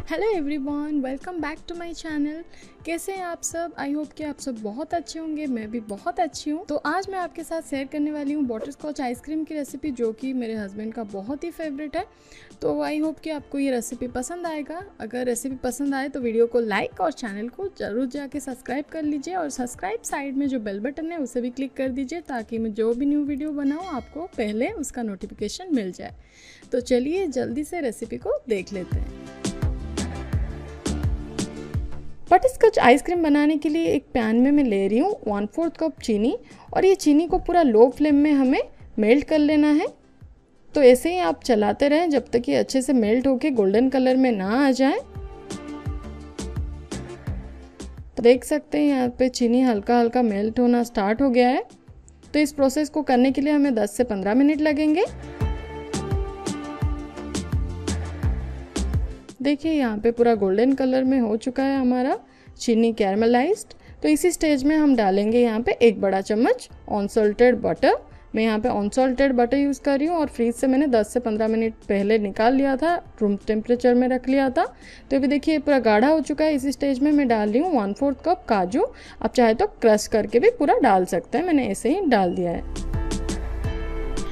Hello everyone, welcome back to my channel. कैसे हैं आप सब? आई होप कि आप सब बहुत अच्छे होंगे। मैं भी बहुत अच्छी हूँ। तो आज मैं आपके साथ शेयर करने वाली हूँ बटरस्कॉच आइसक्रीम की रेसिपी, जो कि मेरे हस्बैंड का बहुत ही फेवरेट है। तो आई होप कि आपको ये रेसिपी पसंद आएगा। अगर रेसिपी पसंद आए तो वीडियो को लाइक और चैनल को ज़रूर जाके सब्सक्राइब कर लीजिए, और सब्सक्राइब साइड में जो बेल बटन है उसे भी क्लिक कर दीजिए, ताकि मैं जो भी न्यू वीडियो बनाऊँ आपको पहले उसका नोटिफिकेशन मिल जाए। तो चलिए जल्दी से रेसिपी को देख लेते हैं। बटरस्कॉच आइसक्रीम बनाने के लिए एक पैन में मैं ले रही हूँ 1/4 कप चीनी, और ये चीनी को पूरा लो फ्लेम में हमें मेल्ट कर लेना है। तो ऐसे ही आप चलाते रहें जब तक ये अच्छे से मेल्ट होके गोल्डन कलर में ना आ जाए। तो देख सकते हैं यहाँ पे चीनी हल्का हल्का मेल्ट होना स्टार्ट हो गया है। तो इस प्रोसेस को करने के लिए हमें 10 से 15 मिनट लगेंगे। देखिए यहाँ पे पूरा गोल्डन कलर में हो चुका है हमारा चीनी कैरमलाइज्ड। तो इसी स्टेज में हम डालेंगे यहाँ पे 1 बड़ा चम्मच अनसॉल्टेड बटर। मैं यहाँ पे अनसॉल्टेड बटर यूज़ कर रही हूँ, और फ्रीज से मैंने 10 से 15 मिनट पहले निकाल लिया था, रूम टेम्परेचर में रख लिया था। तो अभी देखिए पूरा गाढ़ा हो चुका है। इसी स्टेज में मैं डाल रही हूँ 1/4 कप काजू। आप चाहे तो क्रश करके भी पूरा डाल सकते हैं, मैंने ऐसे ही डाल दिया है।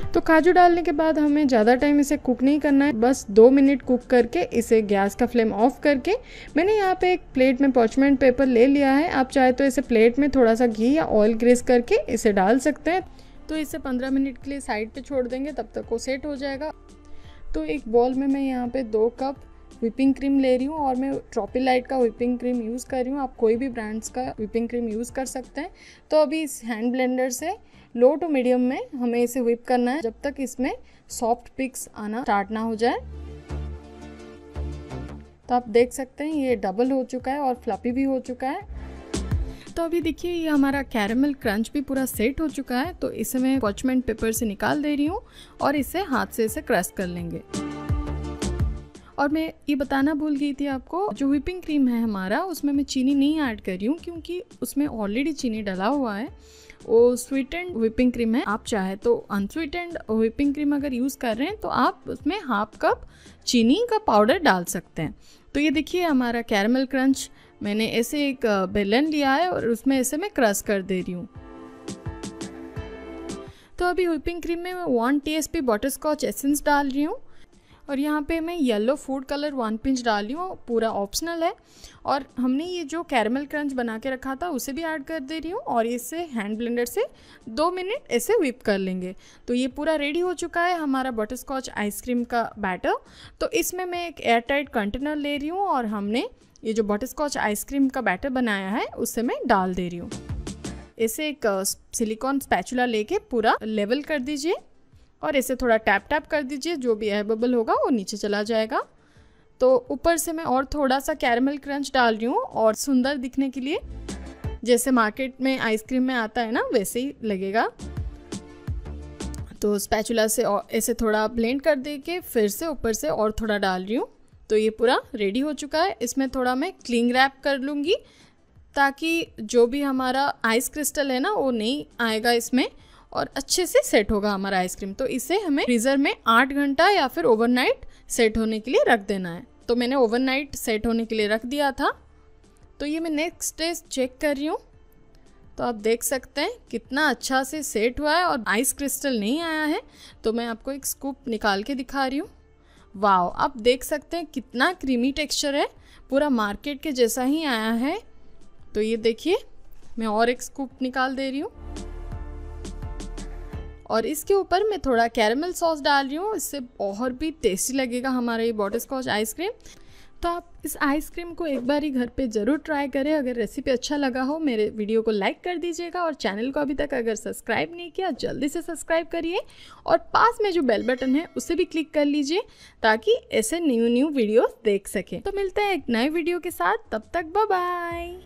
तो काजू डालने के बाद हमें ज़्यादा टाइम इसे कुक नहीं करना है, बस 2 मिनट कुक करके इसे गैस का फ्लेम ऑफ करके मैंने यहाँ पे एक प्लेट में पार्चमेंट पेपर ले लिया है। आप चाहे तो इसे प्लेट में थोड़ा सा घी या ऑयल ग्रीस करके इसे डाल सकते हैं। तो इसे 15 मिनट के लिए साइड पे छोड़ देंगे, तब तक वो सेट हो जाएगा। तो एक बॉल में मैं यहाँ पे 2 कप व्हिपिंग क्रीम ले रही हूँ, और मैं ट्रॉपिलाइट का व्हिपिंग क्रीम यूज़ कर रही हूँ। आप कोई भी ब्रांड्स का व्हिपिंग क्रीम यूज़ कर सकते हैं। तो अभी इस हैंड ब्लेंडर से लो टू मीडियम में हमें इसे व्हिप करना है, जब तक इसमें सॉफ्ट पिक्स आना स्टार्ट ना हो जाए। तो आप देख सकते हैं ये डबल हो चुका है और फ्लफी भी हो चुका है। तो अभी देखिए ये हमारा कैरेमल क्रंच भी पूरा सेट हो चुका है। तो इसे मैं पार्चमेंट पेपर से निकाल दे रही हूँ, और इसे हाथ से इसे क्रश कर लेंगे। और मैं ये बताना भूल गई थी आपको, जो व्हिपिंग क्रीम है हमारा, उसमें मैं चीनी नहीं ऐड कर रही हूँ, क्योंकि उसमें ऑलरेडी चीनी डला हुआ है। वो स्वीटेंड व्हिपिंग क्रीम है। आप चाहे तो अनस्वीटेंड व्हिपिंग क्रीम अगर यूज़ कर रहे हैं तो आप उसमें 1/2 कप चीनी का पाउडर डाल सकते हैं। तो ये देखिए हमारा कैरेमल क्रंच, मैंने ऐसे एक बेलन लिया है और उसमें ऐसे मैं क्रश कर दे रही हूँ। तो अभी व्हिपिंग क्रीम में मैं 1 TSP बटरस्कॉच एसेंस डाल रही हूँ, और यहाँ पे मैं येलो फूड कलर 1 पिंच डाल रही हूँ, पूरा ऑप्शनल है। और हमने ये जो कैरेमल क्रंच बना के रखा था उसे भी ऐड कर दे रही हूँ, और इसे हैंड ब्लेंडर से 2 मिनट ऐसे व्हिप कर लेंगे। तो ये पूरा रेडी हो चुका है हमारा बटरस्कॉच आइसक्रीम का बैटर। तो इसमें मैं एक एयर टाइट कंटेनर ले रही हूँ, और हमने ये जो बटरस्कॉच आइसक्रीम का बैटर बनाया है उसे मैं डाल दे रही हूँ। इसे एक सिलिकॉन स्पैचुला लेके पूरा लेवल कर दीजिए, और इसे थोड़ा टैप टैप कर दीजिए, जो भी एयर बबल होगा वो नीचे चला जाएगा। तो ऊपर से मैं और थोड़ा सा कैरेमल क्रंच डाल रही हूँ, और सुंदर दिखने के लिए, जैसे मार्केट में आइसक्रीम में आता है ना, वैसे ही लगेगा। तो स्पैचुला से ऐसे थोड़ा ब्लेंड कर दे के फिर से ऊपर से और थोड़ा डाल रही हूँ। तो ये पूरा रेडी हो चुका है। इसमें थोड़ा मैं क्लिंग रैप कर लूँगी, ताकि जो भी हमारा आइस क्रिस्टल है ना वो नहीं आएगा इसमें, और अच्छे से सेट होगा हमारा आइसक्रीम। तो इसे हमें फ्रीज़र में 8 घंटा या फिर ओवरनाइट सेट होने के लिए रख देना है। तो मैंने ओवरनाइट सेट होने के लिए रख दिया था। तो ये मैं नेक्स्ट डे चेक कर रही हूँ। तो आप देख सकते हैं कितना अच्छा से सेट हुआ है, और आइस क्रिस्टल नहीं आया है। तो मैं आपको एक स्कूप निकाल के दिखा रही हूँ। वाओ, आप देख सकते हैं कितना क्रीमी टेक्सचर है, पूरा मार्केट के जैसा ही आया है। तो ये देखिए मैं और एक स्कूप निकाल दे रही हूँ, और इसके ऊपर मैं थोड़ा कैरेमल सॉस डाल रही हूँ। इससे और भी टेस्टी लगेगा हमारा ये बटरस्कॉच आइसक्रीम। तो आप इस आइसक्रीम को एक बार ही घर पे ज़रूर ट्राई करें। अगर रेसिपी अच्छा लगा हो मेरे वीडियो को लाइक कर दीजिएगा, और चैनल को अभी तक अगर सब्सक्राइब नहीं किया जल्दी से सब्सक्राइब करिए, और पास में जो बेल बटन है उसे भी क्लिक कर लीजिए, ताकि ऐसे न्यू वीडियोस देख सकें। तो मिलते हैं एक नए वीडियो के साथ, तब तक बाय बाय।